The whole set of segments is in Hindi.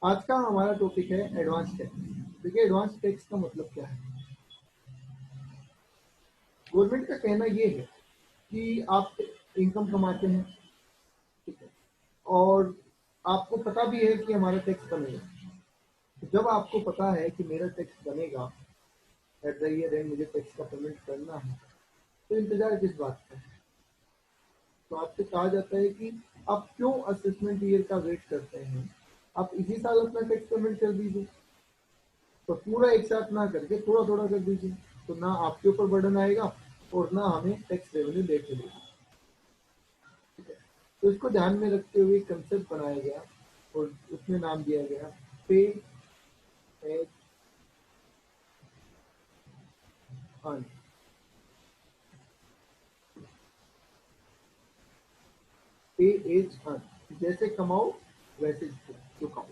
आज का हमारा टॉपिक है एडवांस टैक्स। देखिए एडवांस टैक्स का मतलब क्या है। गवर्नमेंट का कहना ये है कि आप इनकम कमाते हैं, ठीक है, और आपको पता भी है कि हमारा टैक्स बनेगा। तो जब आपको पता है कि मेरा टैक्स बनेगा, एट द ईयर एंड मुझे टैक्स का पेमेंट करना है, तो इंतजार किस बात का है। तो आपसे कहा जाता है कि आप क्यों असेसमेंट ईयर का वेट करते हैं, आप इसी साल अपना टैक्स पेमेंट कर दीजिए। तो पूरा एक साथ ना करके थोड़ा थोड़ा कर दीजिए, तो ना आपके ऊपर बर्डन आएगा और ना हमें टैक्स रेवेन्यू लेट मिलेगा। ठीक है, तो इसको ध्यान में रखते हुए कंसेप्ट बनाया गया और उसमें नाम दिया गया पे एज अर्न। पे एज अर्न, जैसे कमाओ वैसे चुकाओ।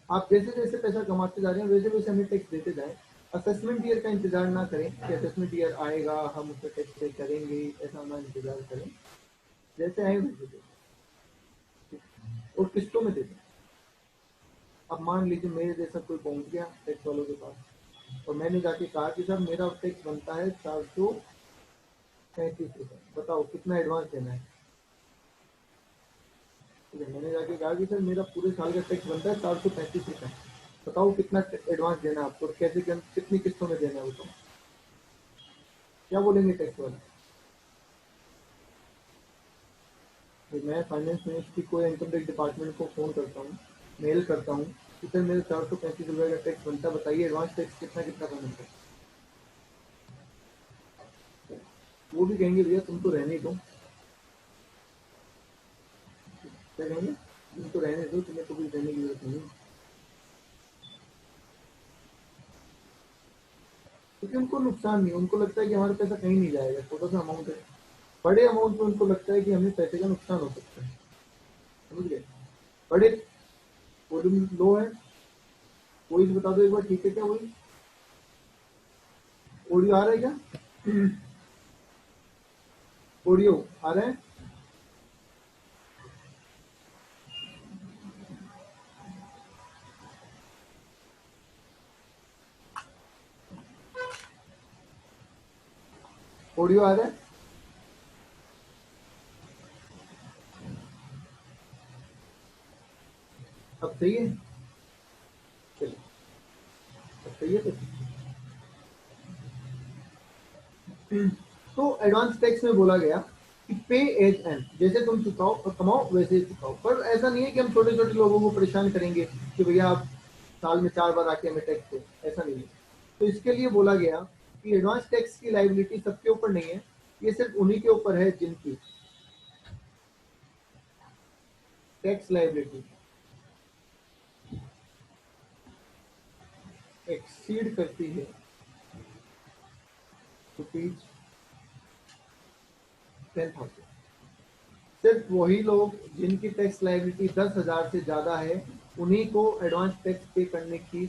आप जैसे जैसे पैसा कमाते जा रहे हैं वैसे वैसे हमें टैक्स देते जाएं। असेसमेंट ईयर का इंतजार ना करें कि असेसमेंट ईयर आएगा हम उसका टैक्स पे करेंगे, ऐसा ना इंतजार करें। जैसे आए वैसे दें और किस्तों में दे दें। अब मान लीजिए मेरे जैसा कोई पहुंच गया टैक्स वालों के पास और मैंने जाके कहा कि सर मेरा टैक्स बनता है 435 रुपये, बताओ कितना एडवांस देना है। ठीक है, मैंने जाके कहा कि सर मेरा पूरे साल का टैक्स बनता है 435 रुपये, बताओ कितना एडवांस देना है आपको और कैसे कितनी किस्तों में देना है बताओ। क्या बोलेंगे टैक्स वाले। तो मैं फाइनेंस मिनिस्ट्री को या इनकम टैक्स डिपार्टमेंट को फ़ोन करता हूँ, मेल करता हूँ कि सर मेरे 435 रुपये का टैक्स बनता है, बताइए एडवांस टैक्स कितना कितना बनता है। वो भी कहेंगे भैया तुम तो रहने दो। क्या कहेंगे, तुम तो रहने दो, तुम्हें तो कुछ देने की जरूरत नहीं। क्योंकि उनको नुकसान नहीं, उनको लगता है कि हमारा पैसा कहीं नहीं जाएगा, छोटा सा अमाउंट है। बड़े अमाउंट में उनको लगता है कि हमें पैसे का नुकसान हो सकता है। समझ गए। बड़े वॉल्यूम लो है। वही बता दो एक बार, ठीक है क्या वही ऑडियो आ रहा है क्या। ऑडियो आ रहा है। ऑडियो आ रहा है। अब सही है। चलिए अब सही है। तो एडवांस टैक्स में बोला गया कि पे एज एंड, जैसे तुम चुकाओ और कमाओ वैसे ही चुकाओ। पर ऐसा नहीं है कि हम छोटे छोटे लोगों को परेशान करेंगे कि भैया आप साल में 4 बार आके हमें टैक्स दो, ऐसा नहीं है। तो इसके लिए बोला गया कि एडवांस टैक्स की लाइबिलिटी सबके ऊपर नहीं है, ये सिर्फ उन्हीं के ऊपर है जिनकी टैक्स लाइबिलिटी एक्सीड करती है ₹10,000। सिर्फ वही लोग जिनकी टैक्स लाइबिलिटी 10,000 से ज़्यादा है उन्हीं को एडवांस टैक्स पे करने की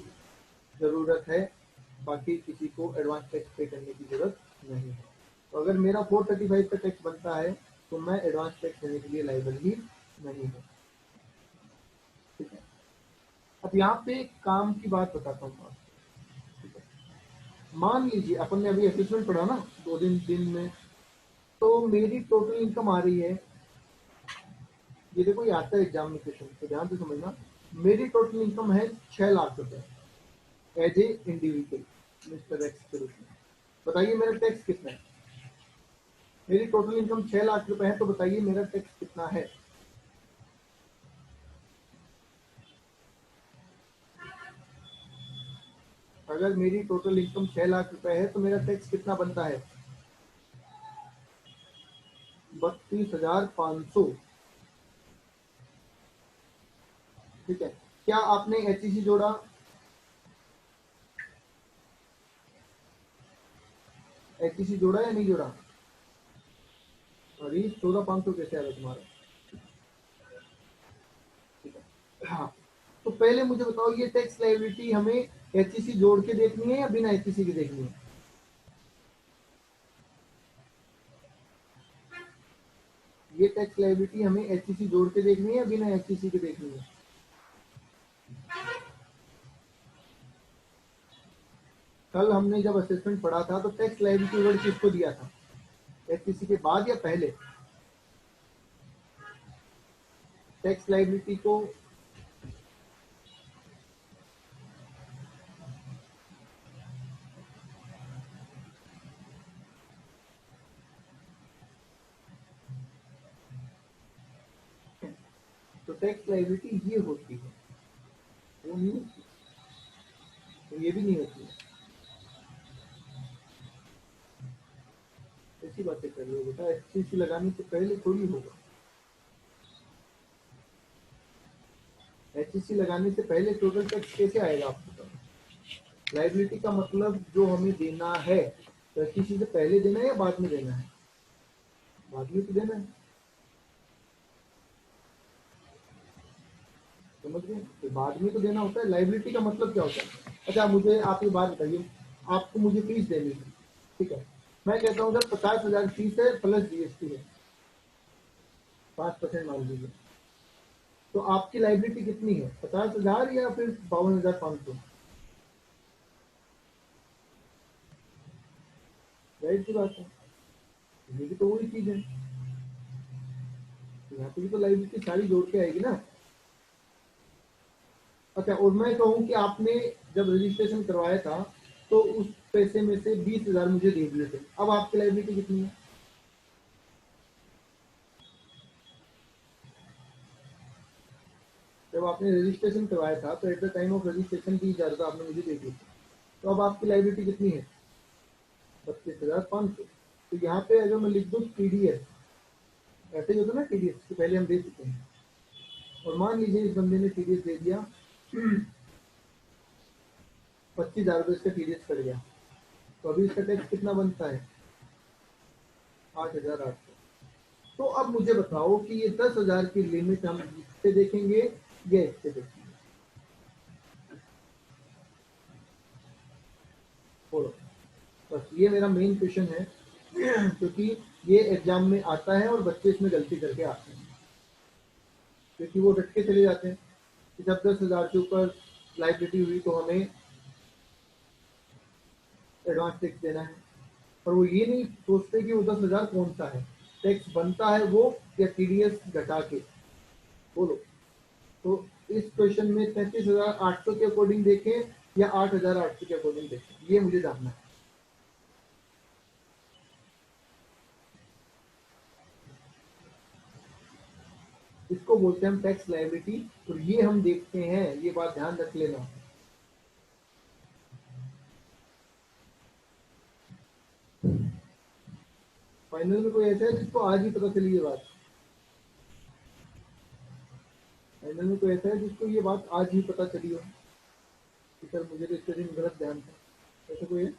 ज़रूरत है। बाकी किसी को एडवांस टैक्स पे करने की ज़रूरत नहीं है। तो अगर मेरा 435 का टैक्स बनता है तो मैं एडवांस टैक्स देने के लिए लाइबल ही नहीं हूँ। ठीक है, अब यहाँ पे एक काम की बात बताता हूँ आपको। ठीक है, मान लीजिए अपन ने अभी असेसमेंट पढ़ा ना 2 दिन में, तो मेरी टोटल इनकम आ रही है, ये देखो ये आता है एग्जाम में क्वेश्चन, तो ध्यान से समझना। मेरी टोटल इनकम है 6 लाख रुपए as a individual mister X के रूप में। बताइए मेरा टैक्स कितना है। मेरी टोटल इनकम 6 लाख रुपए है, तो बताइए मेरा टैक्स कितना है। अगर मेरी टोटल इनकम 6 लाख रुपए है तो मेरा टैक्स कितना बनता है। 32,500। ठीक है, क्या आपने एचईसी जोड़ा। एचईसी जोड़ा या नहीं जोड़ा। अरे 14,500 कैसे आ रहा तुम्हारा। ठीक है, हाँ। तो पहले मुझे बताओ ये टैक्स लायबिलिटी हमें एचईसी जोड़ के देखनी है या बिना एचईसी के देखनी है। ये टैक्स लायबिलिटी हमें एचईसी जोड़ के देखनी है या बिना एचईसी के देखनी है। कल हमने जब असेसमेंट पढ़ा था तो टैक्स लायबिलिटी वर्ड किसको दिया था, एचटीसी के बाद या पहले? टैक्स लायबिलिटी को तो टैक्स लायबिलिटी ये होती है, वो नहीं होती, तो ये भी नहीं होती है। ऐसी बातें कर रहे हो बेटा, एचटीसी लगाने से पहले थोड़ी होगा। एचटीसी लगाने से पहले टोटल टैक्स कैसे आएगा आपको बताओ? लायबिलिटी का मतलब जो हमें देना है, तो एचटीसी से पहले देना है या बाद में देना है? बाद में तो देना है, समझ गए? तो बाद में तो देना होता है। लायबिलिटी का मतलब क्या होता है? अच्छा मुझे आप ये बात बताइए, आपको मुझे फीस देनी है, ठीक है, मैं कहता हूँ सर 50,000 फीस है प्लस जीएसटी है, 5% मान लीजिए, तो आपकी लायबिलिटी कितनी है, 50,000 या फिर 52,500? राइट की बात है, ये भी तो वही चीज है, यहाँ पे भी तो लायबिलिटी सारी जोड़ के आएगी ना। अच्छा, और मैं कहूँ कि आपने जब रजिस्ट्रेशन करवाया था तो उस पैसे में से 20,000 मुझे दे दिए थे, अब आपकी लायबिलिटी कितनी है? जब आपने रजिस्ट्रेशन करवाया था तो at the time of registration 20,000 आपने मुझे दे दिए थे, तो अब आपकी लायबिलिटी कितनी है? 32,500। तो यहाँ पे अगर मैं लिख दूँ टीडीएस, ऐसे ही होता ना, टीडीएस के पहले हम दे चुके हैं, और मान लीजिए इस बंदे ने टीडीएस दे दिया 25,000 रुपये इसका टीडीएस कट गया, तो अभी इसका टैक्स कितना बनता है? 8,800। तो अब मुझे बताओ कि ये 10,000 की लिमिट हम इससे देखेंगे या इससे देखेंगे? बोलो, बस ये मेरा मेन क्वेश्चन है क्योंकि ये एग्जाम में आता है और बच्चे इसमें गलती करके आते हैं, क्योंकि वो रट के चले जाते हैं कि जब 10,000 के ऊपर लाइबिलिटी हुई तो हमें एडवांस टैक्स देना है, पर वो ये नहीं सोचते कि वो 10,000 कौन सा है, टैक्स बनता है वो या टीडीएस घटा के। बोलो, तो इस क्वेश्चन में 33,800 के अकॉर्डिंग देखें या 8,800 के अकॉर्डिंग देखें, ये मुझे जानना है। इसको बोलते हैं हम टैक्स लायबिलिटी, और ये हम देखते हैं, ये बात ध्यान रख लेना। फाइनल में कोई ऐसा है जिसको आज ही पता चली ये बात? फाइनल में कोई ऐसा है जिसको ये बात आज ही पता चली हो कि सर मुझे तो इसके दिन गलत ध्यान था, ऐसा कोई है?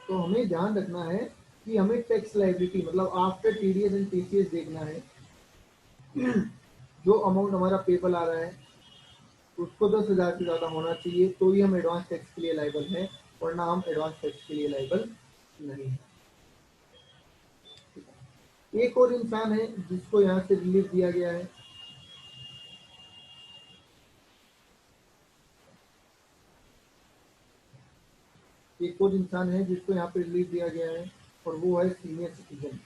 तो हमें ध्यान रखना है कि हमें टैक्स लायबिलिटी मतलब आफ्टर टीडीएस एंड टीसीएस देखना है। जो अमाउंट हमारा पेबल आ रहा है उसको 10,000 से ज़्यादा होना चाहिए, तो ही हम एडवांस टैक्स के लिए लायबल हैं, वरना हम एडवांस टैक्स के लिए लायबल नहीं है। एक और इंसान है जिसको यहाँ से रिलीफ दिया गया है, एक और इंसान है जिसको यहाँ पे रिलीफ दिया गया है, और वो है senior citizen.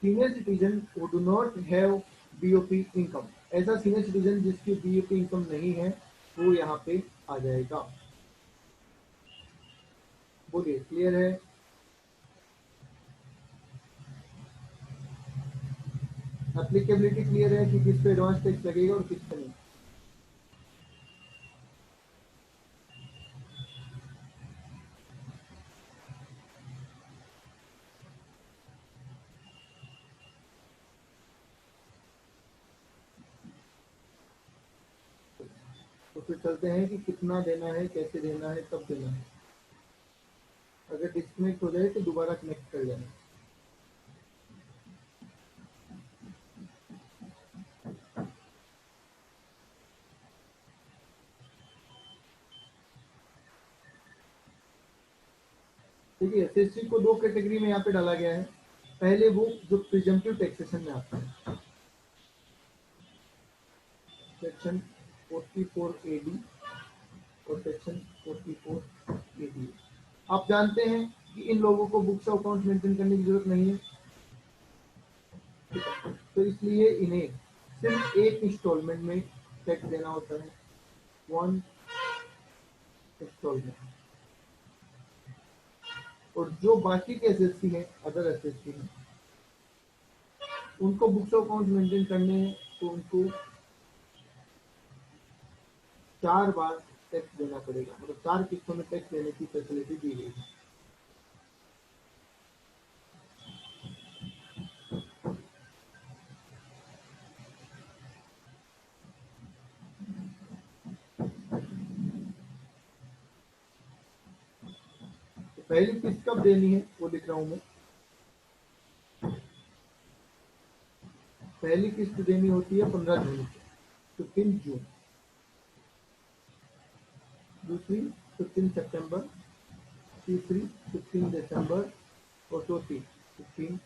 Senior citizen who do not have BOP income, ऐसा सीनियर सिटीजन जिसकी बीओपी इनकम नहीं है वो यहाँ पे आ जाएगा। बोलिए, क्लियर है? एप्लीकेबिलिटी क्लियर है कि किस पे एडवांस टैक्स लगेगा और किस पे नहीं? फिर चलते हैं कि कितना देना है, कैसे देना है, कब देना है। अगर डिस्कनेक्ट हो जाए तो दोबारा कनेक्ट कर लेना। देखिए एसएससी को दो कैटेगरी में यहाँ पे डाला गया है। पहले वो जो प्रिजम्पटिव टैक्सेशन में आता है, सेक्शन 44 एडी और सेक्शन 44 एडी। आप जानते हैं कि इन लोगों को बुक्स ऑफ अकाउंट मेंटेन करने की जरूरत नहीं है, तो इसलिए इन्हें सिर्फ एक इंस्टॉलमेंट में टैक्स देना होता है, वन इंस्टॉलमेंट। और जो बाकी के एसएससी हैं, अदर एसएससी हैं, उनको बुक्स ऑफ अकाउंट मेंटेन करने हैं तो उनको 4 बार टैक्स देना पड़ेगा, मतलब 4 किस्तों में टैक्स देने की फैसिलिटी दी गई है। तो पहली किस्त कब देनी है वो लिख रहा हूं मैं। पहली किस्त देनी होती है 15 जून को, 15 जून। दूसरी 15 सितंबर, तीसरी 15 दिसंबर और चौथी 15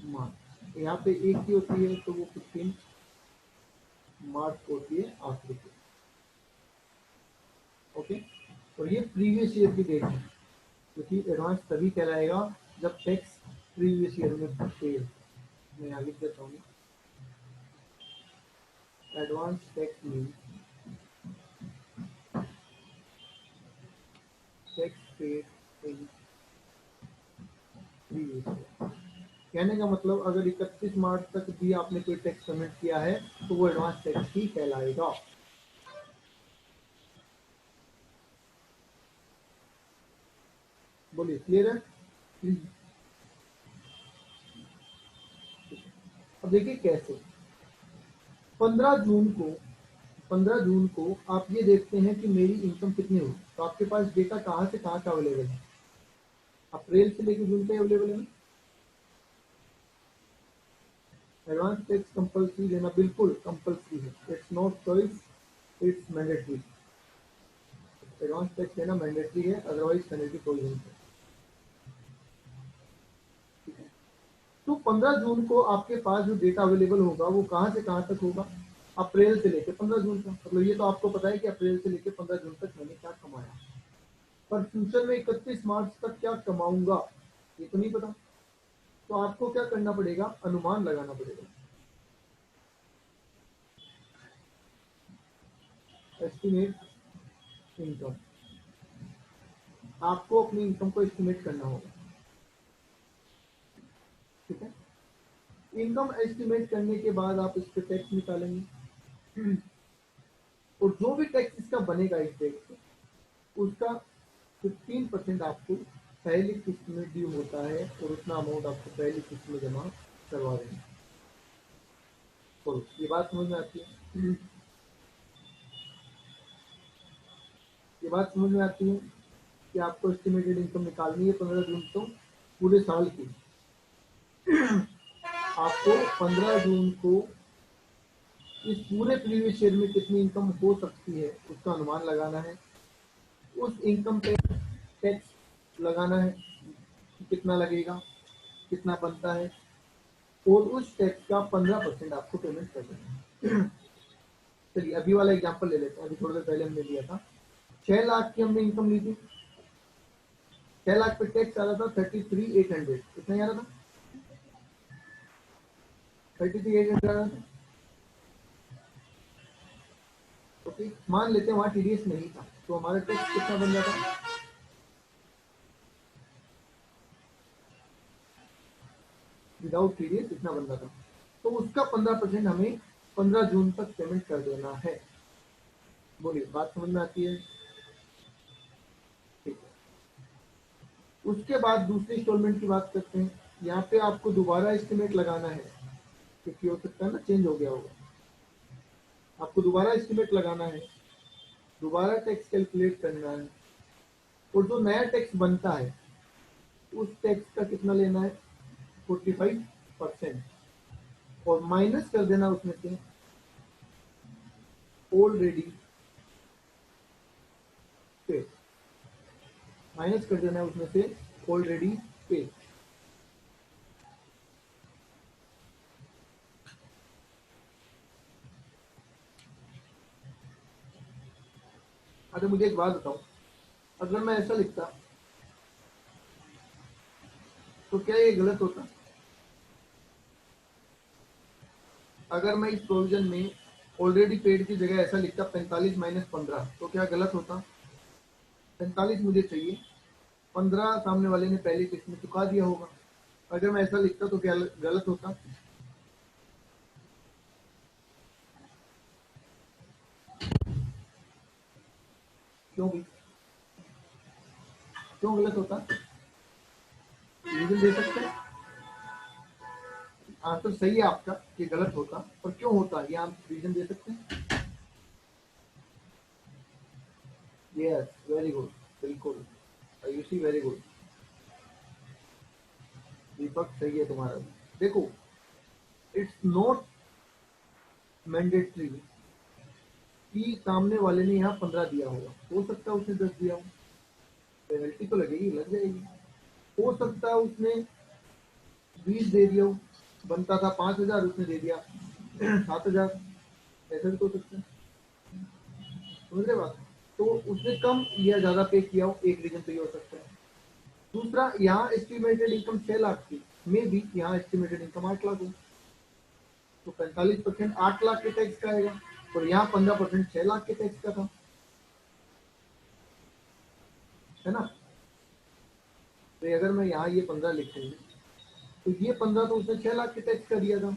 मार्च। यहाँ पे एक ही होती है तो वो 15 मार्च को होती है आखिरी की। ओके, और ये प्रीवियस ईयर की डेट है, क्योंकि एडवांस तभी कहलाएगा जब टैक्स प्रीवियस ईयर में पे। मैं आगे देता हूँ। Advance tax mean tax paid in previous year. कहने का मतलब अगर 31 मार्च तक भी आपने कोई टैक्स पेमेंट किया है तो वो एडवांस टैक्स ही कहलाएगा। बोलिए, क्लियर है? अब देखिए कैसे। 15 जून को 15 जून को आप ये देखते हैं कि मेरी इनकम कितनी होगी, तो आपके पास डेटा कहाँ से कहाँ का अवेलेबल है? अप्रैल से लेकर जून तक अवेलेबल है। एडवांस टैक्स कंपल्सरी देना बिल्कुल कंपल्सरी है, it's not choice, it's mandatory. Advance tax देना मैंडेटरी है, अदरवाइज पेनल्टी कोई नहीं है। तो 15 जून को आपके पास जो डेटा अवेलेबल होगा वो कहाँ से कहाँ तक होगा? अप्रैल से लेकर 15 जून तक। मतलब ये तो आपको पता है कि अप्रैल से लेकर 15 जून तक मैंने क्या कमाया, पर फ्यूचर में 31 मार्च तक क्या कमाऊंगा ये तो नहीं पता। तो आपको क्या करना पड़ेगा? अनुमान लगाना पड़ेगा। Estimate income. आपको अपनी इनकम को एस्टिमेट करना होगा, ठीक है। इनकम एस्टिमेट करने के बाद आप इस पे टैक्स निकालेंगे, और जो भी टैक्स इसका बनेगा इस डेट से, उसका 15% आपको पहली किस्त में ड्यू होता है, और उतना अमाउंट आपको पहली किस्त में जमा करवा देंगे। तो ये बात समझ में आती है? ये बात समझ में आती है कि आपको एस्टिमेटेड इनकम निकालनी है 15 जून को पूरे साल की। आपको 15 जून को इस पूरे प्रीवियस ईयर में कितनी इनकम हो सकती है उसका अनुमान लगाना है। उस इनकम पे टैक्स लगाना है, कितना लगेगा, कितना बनता है, और उस टैक्स का 15% आपको पेमेंट कर देना है। चलिए अभी वाला एग्जांपल ले लेते हैं। अभी थोड़ी देर पहले हमने लिया था 6 लाख की हमने इनकम ली थी। 6 लाख पे टैक्स आ रहा था 33,800। कितना आ रहा था? 33,800 आ रहा था। ओके, मान लेते हैं वहां टीडीएस नहीं था, तो हमारा टैक्स कितना बन जाता? विदाउट टीडीएस इतना बन जाता। तो उसका 15% हमें 15 जून तक पेमेंट कर देना है। बोलिए, बात समझ में आती है? ठीक है। उसके बाद दूसरी इंस्टॉलमेंट की बात करते हैं। यहाँ पे आपको दोबारा एस्टिमेट लगाना है, क्योंकि हो सकता है ना चेंज हो गया होगा। आपको दोबारा एस्टिमेट लगाना है दोबारा टैक्स कैलकुलेट करना है, और जो नया टैक्स बनता है उस टैक्स का कितना लेना है, 45%, और माइनस कर देना उसमें से ऑलरेडी पे, माइनस कर देना है उसमें से ऑलरेडी पे। अगर मुझे एक बात बताओ, अगर मैं ऐसा लिखता तो क्या ये गलत होता? अगर मैं इस प्रोविजन में ऑलरेडी पेड की जगह ऐसा लिखता 45 माइनस 15, तो क्या गलत होता? 45 मुझे चाहिए, 15 सामने वाले ने पहली किस्त में चुका दिया होगा। अगर मैं ऐसा लिखता तो क्या गलत होता? क्यों भी, क्यों गलत होता? रीजन दे सकते हैं? आंसर सही है आपका कि गलत होता, पर क्यों होता ये आप रीजन दे सकते हैं? यस, वेरी गुड, बिल्कुल, आयुषी वेरी गुड, दीपक सही है तुम्हारा। देखो, इट्स नॉट मैंडेटरी कि सामने वाले ने यहाँ 15 दिया होगा, हो सकता है उसने 10 दिया हो, पेनल्टी तो लगेगी, लग जाएगी। हो सकता है उसने 20 दे दिया हो, बनता था 5,000, उसने दे दिया 7,000, ऐसा भी तो हो सकता है, समझ रहे बात? तो उसने कम या ज्यादा पे किया हो, एक रीजन तो ये हो सकता है। दूसरा, यहाँ एस्टिमेटेड इनकम 6 लाख थी, मे बी यहाँ एस्टिमेटेड इनकम 8 लाख हो, तो 45% 8 लाख के टैक्स का आएगा, और यहाँ 15% 6 लाख के टैक्स का था, है ना? तो अगर मैं यहाँ ये 15 लिख दूंगी, तो ये 15 तो उसने 6 लाख के टैक्स का दिया था,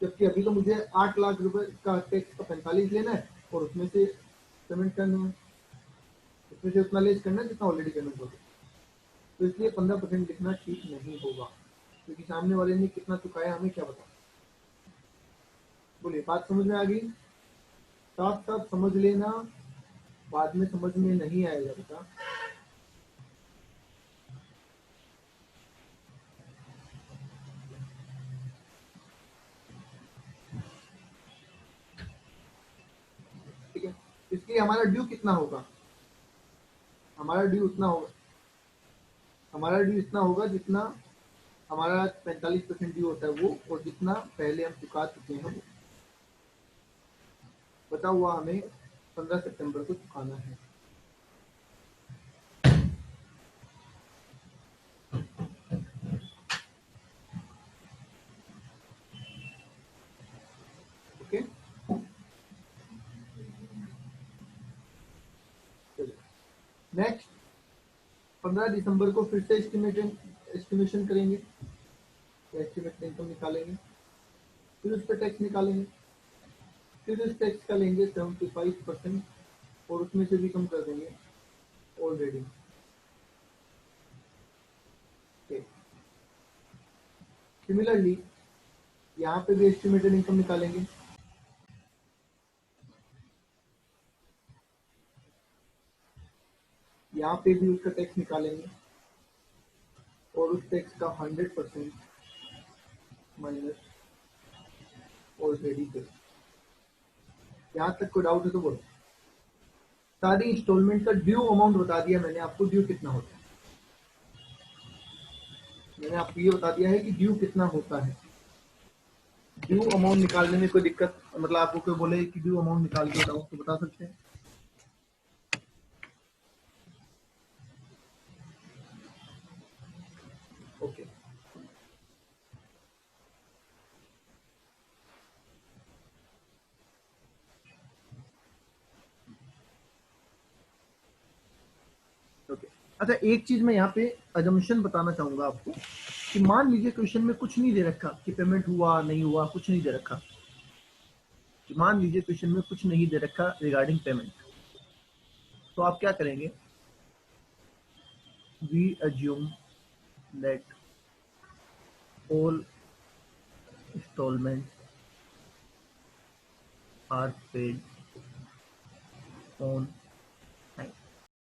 जबकि अभी तो मुझे 8 लाख रुपए का टैक्स का 45 लेना है, और उसमें से पेमेंट करना है, उसमें से उतना लेस करना है जितना ऑलरेडी पेमेंट हो गया। तो इसलिए 15% लिखना ठीक नहीं होगा, क्योंकि सामने वाले ने कितना चुकाया हमें क्या पता। बोलिए, बात समझ में आ गई? साथ साथ समझ लेना, बाद में समझ में नहीं आएगा बेटा। ठीक है, इसलिए हमारा ड्यू कितना होगा? हमारा ड्यू उतना होगा, हमारा ड्यू इतना होगा जितना हमारा 45% ड्यू होता है वो, और जितना पहले हम चुका चुके हैं वो, बता हुआ हमें 15 सितंबर को चुकाना है। ओके, नेक्स्ट 15 दिसंबर को फिर से एस्टिमेशन करेंगे, एस्टिमेट इनकम निकालेंगे, फिर उस पर टैक्स निकालेंगे, फिर उस टैक्स का लेंगे 75%, और उसमें से भी कम कर देंगे ऑलरेडी। सिमिलरली यहाँ पे भी एस्टिमेटेड इनकम निकालेंगे, यहाँ पे भी उसका टैक्स निकालेंगे, और उस टैक्स का 100% माइनस ऑलरेडी पे। यहाँ तक कोई डाउट है तो बोलो। सारी इंस्टॉलमेंट का ड्यू अमाउंट बता दिया मैंने आपको, ड्यू कितना होता है, मैंने आपको ये बता दिया है कि ड्यू कितना होता है। ड्यू अमाउंट निकालने में कोई दिक्कत, मतलब आपको कोई बोले कि ड्यू अमाउंट निकाल के बताओ तो बता सकते हैं? Okay, okay. अच्छा, एक चीज मैं यहाँ पे अजम्पशन बताना चाहूंगा आपको, कि मान लीजिए क्वेश्चन में कुछ नहीं दे रखा कि पेमेंट हुआ नहीं हुआ, कुछ नहीं दे रखा, कि मान लीजिए क्वेश्चन में कुछ नहीं दे रखा रिगार्डिंग पेमेंट, तो आप क्या करेंगे? We assume that all installments are paid phone